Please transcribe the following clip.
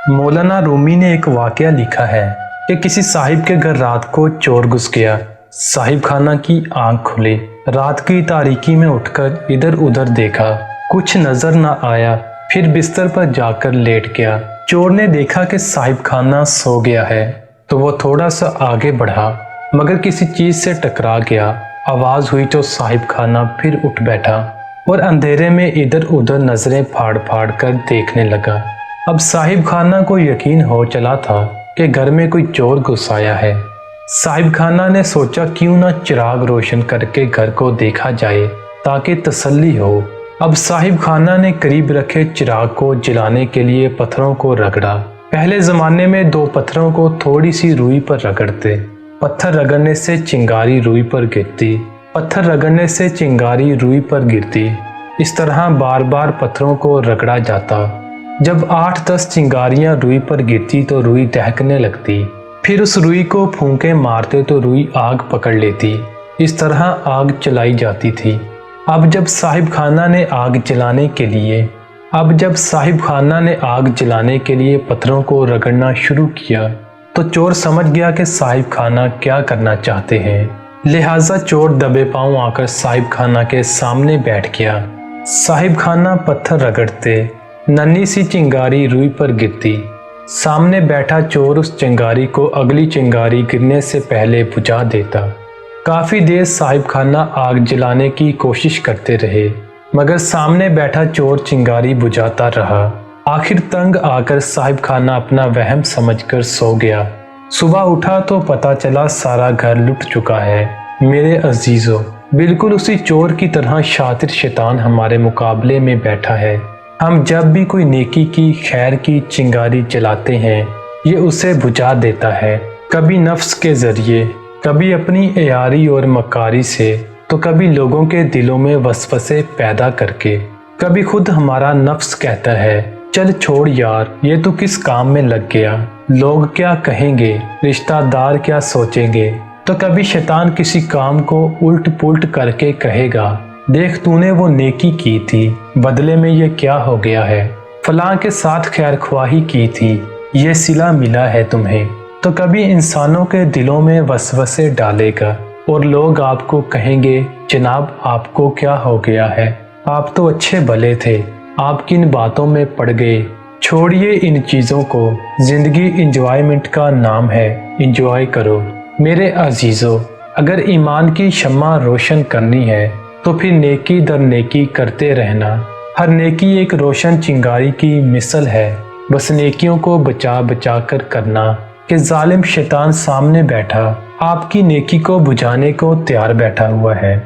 मौलाना रूमी ने एक वाकया लिखा है कि किसी साहिब के घर रात को चोर घुस गया। साहिब खाना की आंख खुली, रात की तारीकी में उठकर इधर उधर देखा, कुछ नजर न आया, फिर बिस्तर पर जाकर लेट गया। चोर ने देखा कि साहिब खाना सो गया है तो वो थोड़ा सा आगे बढ़ा, मगर किसी चीज से टकरा गया। आवाज हुई तो साहिब खाना फिर उठ बैठा और अंधेरे में इधर उधर नजरें फाड़ फाड़ कर देखने लगा। अब साहिब खाना को यकीन हो चला था कि घर में कोई चोर घुस आया है। साहिब खाना ने सोचा क्यों ना चिराग रोशन करके घर को देखा जाए ताकि तसल्ली हो। अब साहिब खाना ने करीब रखे चिराग को जलाने के लिए पत्थरों को रगड़ा। पहले जमाने में 2 पत्थरों को थोड़ी सी रुई पर रगड़ते, पत्थर रगड़ने से चिंगारी रुई पर गिरती, पत्थर रगड़ने से चिंगारी रुई पर गिरती। इस तरह बार बार पत्थरों को रगड़ा जाता। जब 8-10 चिंगारियां रुई पर गिरती तो रुई दहकने लगती, फिर उस रुई को फूंके मारते तो रुई आग पकड़ लेती। इस तरह आग चलाई जाती थी। अब जब साहिब खाना ने आग जलाने के लिए पत्थरों को रगड़ना शुरू किया तो चोर समझ गया कि साहिब खाना क्या करना चाहते हैं। लिहाजा चोर दबे पांव आकर साहिब खाना के सामने बैठ गया। साहिब खाना पत्थर रगड़ते, नन्ही सी चिंगारी रुई पर गिरती। सामने बैठा चोर उस चिंगारी को अगली चिंगारी गिरने से पहले बुझा देता। काफी देर साहिब खाना आग जलाने की कोशिश करते रहे, मगर सामने बैठा चोर चिंगारी बुझाता रहा। आखिर तंग आकर साहिब खाना अपना वहम समझकर सो गया। सुबह उठा तो पता चला सारा घर लुट चुका है। मेरे अजीजों, बिल्कुल उसी चोर की तरह शातिर शैतान हमारे मुकाबले में बैठा है। हम जब भी कोई नेकी की, खैर की चिंगारी जलाते हैं, ये उसे बुझा देता है। कभी नफ्स के जरिए, कभी अपनी एयारी और मकारी से, तो कभी लोगों के दिलों में वसवसे पैदा करके। कभी खुद हमारा नफ्स कहता है चल छोड़ यार, ये तो किस काम में लग गया, लोग क्या कहेंगे, रिश्तेदार क्या सोचेंगे। तो कभी शैतान किसी काम को उल्ट पुल्ट करके कहेगा देख तूने वो नेकी की थी, बदले में ये क्या हो गया है, फलां के साथ खैर ख्वाही की थी, ये सिला मिला है तुम्हें। तो कभी इंसानों के दिलों में वसवसे डालेगा और लोग आपको कहेंगे जनाब आपको क्या हो गया है, आप तो अच्छे भले थे, आप किन बातों में पड़ गए। छोड़िए इन चीज़ों को, जिंदगी इंजॉयमेंट का नाम है, इंजॉय करो। मेरे अजीज़ों, अगर ईमान की शम्मा रोशन करनी है तो फिर नेकी दर नेकी करते रहना। हर नेकी एक रोशन चिंगारी की मिसल है, बस नेकियों को बचा बचा कर करना कि जालिम शैतान सामने बैठा आपकी नेकी को बुझाने को तैयार बैठा हुआ है।